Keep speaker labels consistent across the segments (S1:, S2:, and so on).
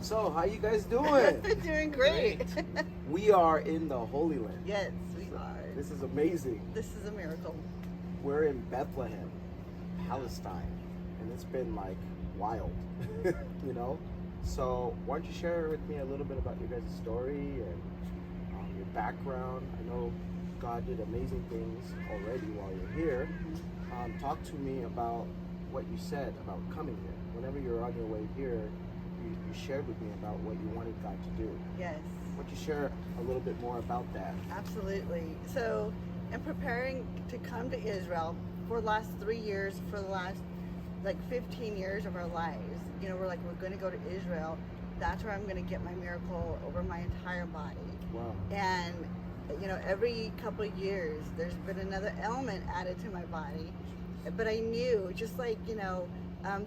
S1: So, how you guys doing?
S2: Doing great.
S1: We are in the Holy Land.
S2: Yes, we are.
S1: This is amazing.
S2: This is a miracle.
S1: We're in Bethlehem, Palestine, and it's been like wild, you know? So, why don't you share with me a little bit about your guys' story and your background? I know God did amazing things already while you're here. Talk to me about what you said about coming here. Whenever you're on your way here, you shared with me about what you wanted God to do.
S2: Yes.
S1: Why don't you share a little bit more about that?
S2: Absolutely. So, in preparing to come to Israel for the last 3 years, for the last like 15 years of our lives, you know, we're going to go to Israel. That's where I'm going to get my miracle over my entire body.
S1: Wow.
S2: And, you know, every couple of years, there's been another element added to my body. But I knew, just like, you know,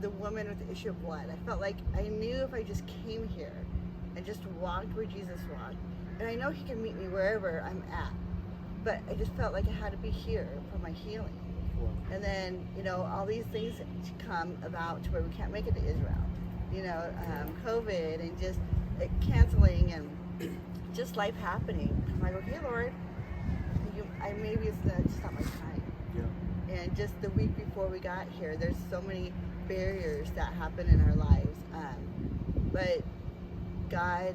S2: the woman with the issue of blood, I felt like I knew if I just came here and just walked where Jesus walked, and I know he can meet me wherever I'm at, but I just felt like I had to be here for my healing.
S1: Wow.
S2: And then, you know, all these things come about to where we can't make it to Israel. You know, COVID and just canceling and just life happening. I'm like, okay, Lord, maybe it's just not my time.
S1: Yeah.
S2: And just the week before we got here, there's so many barriers that happen in our lives. But God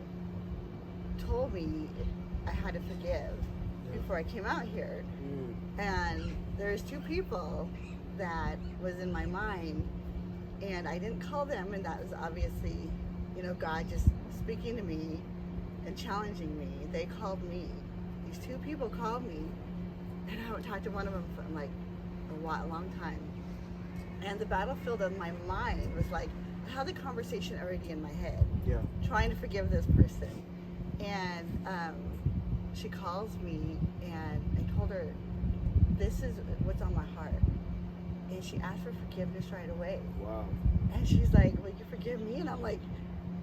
S2: told me I had to forgive before I came out here. And there's two people that was in my mind, and I didn't call them, and that was obviously, you know, God just speaking to me and challenging me. They called me. These two people called me, and I haven't talked to one of them for like a long time. And the battlefield of my mind was like, I had the conversation already in my head, trying to forgive this person. And she calls me, and I told her, this is what's on my heart. And she asked for forgiveness right away.
S1: Wow.
S2: And she's like, will you forgive me? And I'm like,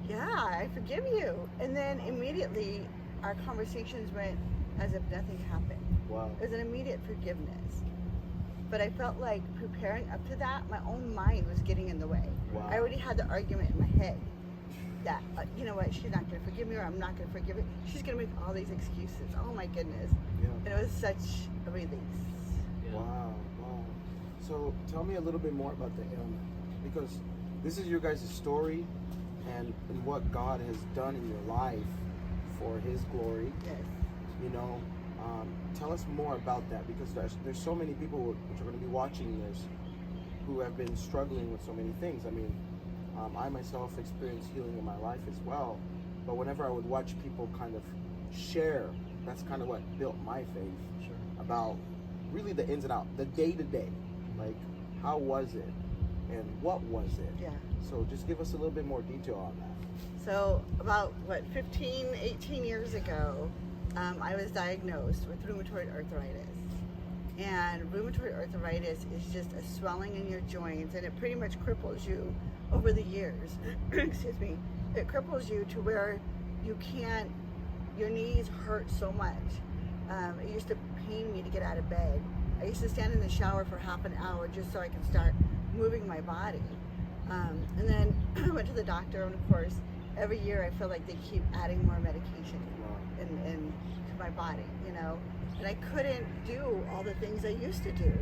S2: yeah, I forgive you. And then immediately our conversations went as if nothing happened.
S1: Wow.
S2: It was an immediate forgiveness. But I felt like preparing up to that, my own mind was getting in the way.
S1: Wow.
S2: I already had the argument in my head that, you know what, she's not going to forgive me, or I'm not going to forgive her. She's going to make all these excuses. Oh my goodness.
S1: Yeah.
S2: And it was such a release.
S1: Yeah. Wow. So tell me a little bit more about the ailment, because this is your guys' story and what God has done in your life for his glory.
S2: Yes.
S1: You know, tell us more about that, because there's so many people which are going to be watching this who have been struggling with so many things. I mean, I myself experienced healing in my life as well, but whenever I would watch people kind of share, that's kind of what built my faith about really the ins and outs, the day-to-day, like how was it and what was it?
S2: Yeah.
S1: So just give us a little bit more detail on that.
S2: So about, 18 years ago, I was diagnosed with rheumatoid arthritis. And rheumatoid arthritis is just a swelling in your joints, and it pretty much cripples you over the years. Excuse me. It cripples you to where you can't, your knees hurt so much. It used to pain me to get out of bed. I used to stand in the shower for half an hour just so I could start moving my body. And then I went to the doctor, and of course, every year I feel like they keep adding more medication in to my body, you know. And I couldn't do all the things I used to do.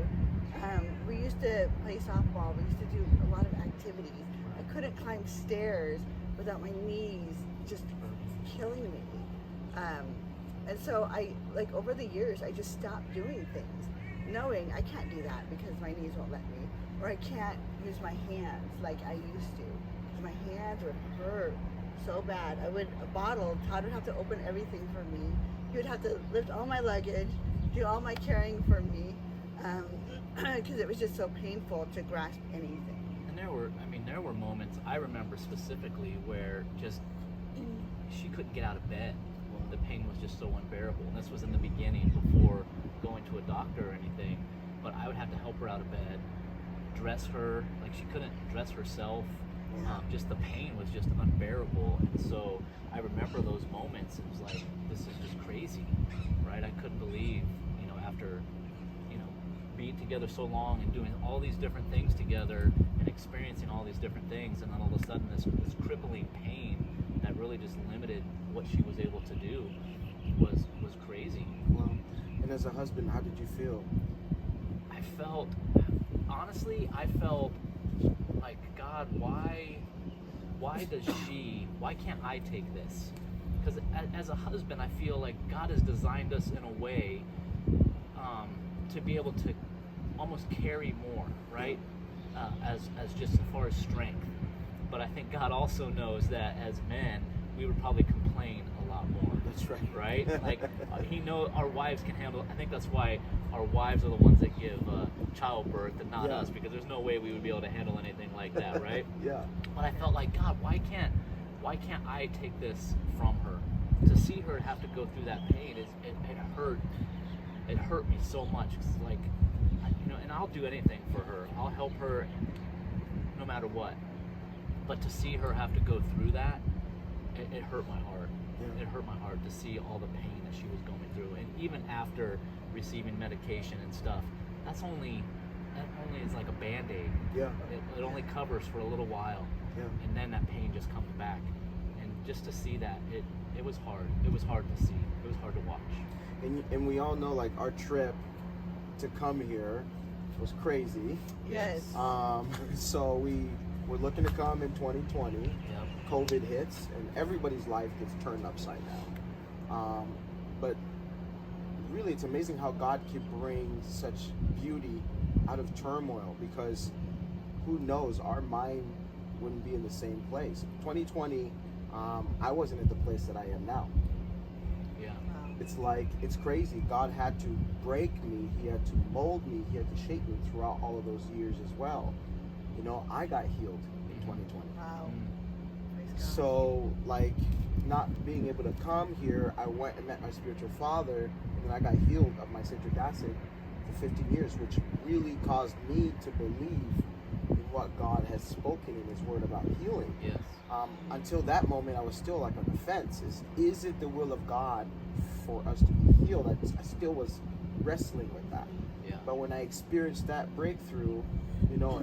S2: We used to play softball. We used to do a lot of activities. I couldn't climb stairs without my knees just killing me. And so over the years, I just stopped doing things, knowing I can't do that because my knees won't let me, or I can't use my hands like I used to. My hands would hurt so bad. Todd would have to open everything for me. He would have to lift all my luggage, do all my carrying for me, because it was just so painful to grasp anything.
S3: And there were moments I remember specifically where just she couldn't get out of bed. The pain was just so unbearable. And this was in the beginning, before going to a doctor or anything. But I would have to help her out of bed, dress her, like she couldn't dress herself. Just the pain was just unbearable. And so I remember those moments. It was like, this is just crazy, right? I couldn't believe, after, being together so long and doing all these different things together and experiencing all these different things, and then all of a sudden this crippling pain that just limited what she was able to do was crazy.
S1: Well, and as a husband, how did you feel?
S3: I felt like, God, why can't I take this? Because as a husband, I feel like God has designed us in a way to be able to almost carry more, right? As just as far as strength. But I think God also knows that as men, we would probably complain a lot more.
S1: That's right.
S3: Right? Like, He knows our wives can handle. I think that's why our wives are the ones that give childbirth and not us, because there's no way we would be able to handle anything like that, right?
S1: Yeah.
S3: But I felt like, God, why can't I take this from her? To see her have to go through that pain, it hurt. It hurt me so much. It's like, and I'll do anything for her. I'll help her no matter what. But to see her have to go through that, it hurt my heart.
S1: Yeah.
S3: It hurt my heart to see all the pain that she was going through. And even after receiving medication and stuff, that only is like a Band-Aid.
S1: Yeah.
S3: It only covers for a little while.
S1: Yeah.
S3: And then that pain just comes back. And just to see that, it was hard. It was hard to see. It was hard to watch.
S1: And we all know, like, our trip to come here was crazy.
S2: Yes.
S1: So we were looking to come in 2020.
S3: Yep.
S1: COVID hits, and everybody's life gets turned upside down. But really, it's amazing how God can bring such beauty out of turmoil, because who knows, our mind wouldn't be in the same place. 2020, I wasn't at the place that I am now.
S3: Yeah.
S2: Wow.
S1: It's like, it's crazy. God had to break me. He had to mold me. He had to shape me throughout all of those years as well. I got healed in 2020.
S2: Wow.
S3: Mm.
S2: Praise God.
S1: So, like, not being able to come here, I went and met my spiritual father, and then I got healed of my citric acid for 15 years, which really caused me to believe in what God has spoken in His Word about healing.
S3: Yes.
S1: Until that moment, I was still like on the fence. Is it the will of God for us to be healed? I still was wrestling with that.
S3: Yeah.
S1: But when I experienced that breakthrough,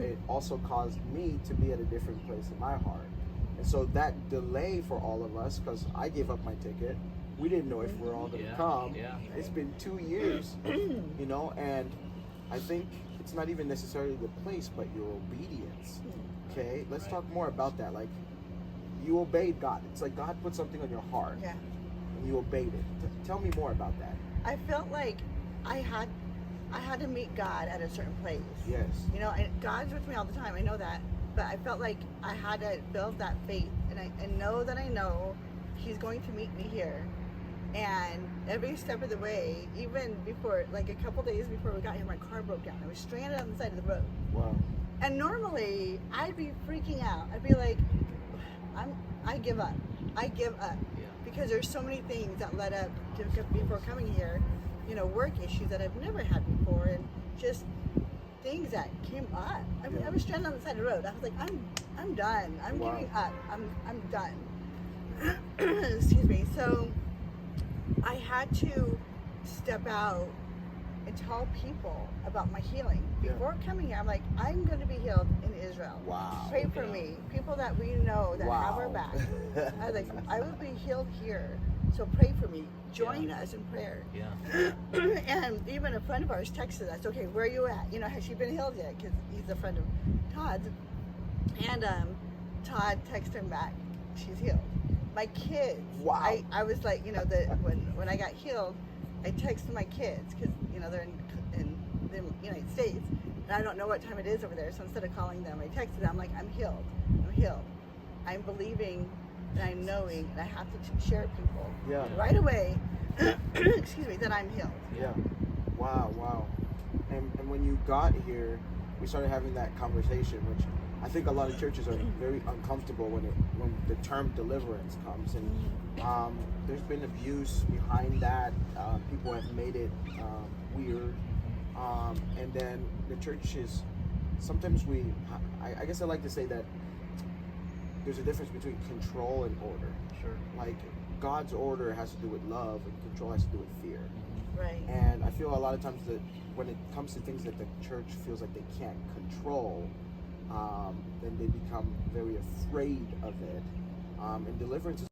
S1: it also caused me to be at a different place in my heart. And so that delay for all of us, because I gave up my ticket, we didn't know if we're all going to come.
S3: Yeah.
S1: It's been 2 years, and I think it's not even necessarily the place, but your obedience. Okay, let's talk more about that. Like, you obeyed God. It's like God put something on your heart,
S2: Yeah.
S1: and you obeyed it. Tell me more about that.
S2: I felt like I had to meet God at a certain place.
S1: Yes.
S2: And God's with me all the time. I know that. But I felt like I had to build that faith, and I know He's going to meet me here. And every step of the way, even before, like a couple days before we got here, my car broke down. I was stranded on the side of the road.
S1: Wow.
S2: And normally, I'd be freaking out. I'd be like, I give up. I give up.
S3: Yeah.
S2: Because there's so many things that led up to before coming here. Work issues that I've never had before, and just things that came up. I was stranded on the side of the road. I was like, I'm done. I'm
S1: Wow.
S2: giving up. I'm done. Excuse me. So I had to step out and tell people about my healing.
S1: Yeah.
S2: Before coming here, I'm like, I'm going to be healed in Israel.
S1: Wow.
S2: Pray for me. People that we know that have our
S1: Wow.
S2: back. I was like, I will be healed here. So pray for me. Join us in prayer.
S3: Yeah.
S2: And even a friend of ours texted us, okay, where are you at? Has she been healed yet? Because he's a friend of Todd's. And Todd texted him back, she's healed. My kids.
S1: Wow.
S2: I was like, when I got healed, I texted my kids because, they're in the United States. And I don't know what time it is over there. So instead of calling them, I texted them, like, I'm healed. I'm healed. I'm believing and I'm knowing, and I have to share people right away, excuse me, that I'm healed.
S1: Yeah. Wow. And when you got here, we started having that conversation, which I think a lot of churches are very uncomfortable when the term deliverance comes, and there's been abuse behind that. People have made it weird, and then the churches. Sometimes I guess I like to say that there's a difference between control and order.
S3: Sure.
S1: Like, God's order has to do with love, and control has to do with fear.
S2: Right.
S1: And I feel a lot of times that when it comes to things that the church feels like they can't control, then they become very afraid of it. And deliverance is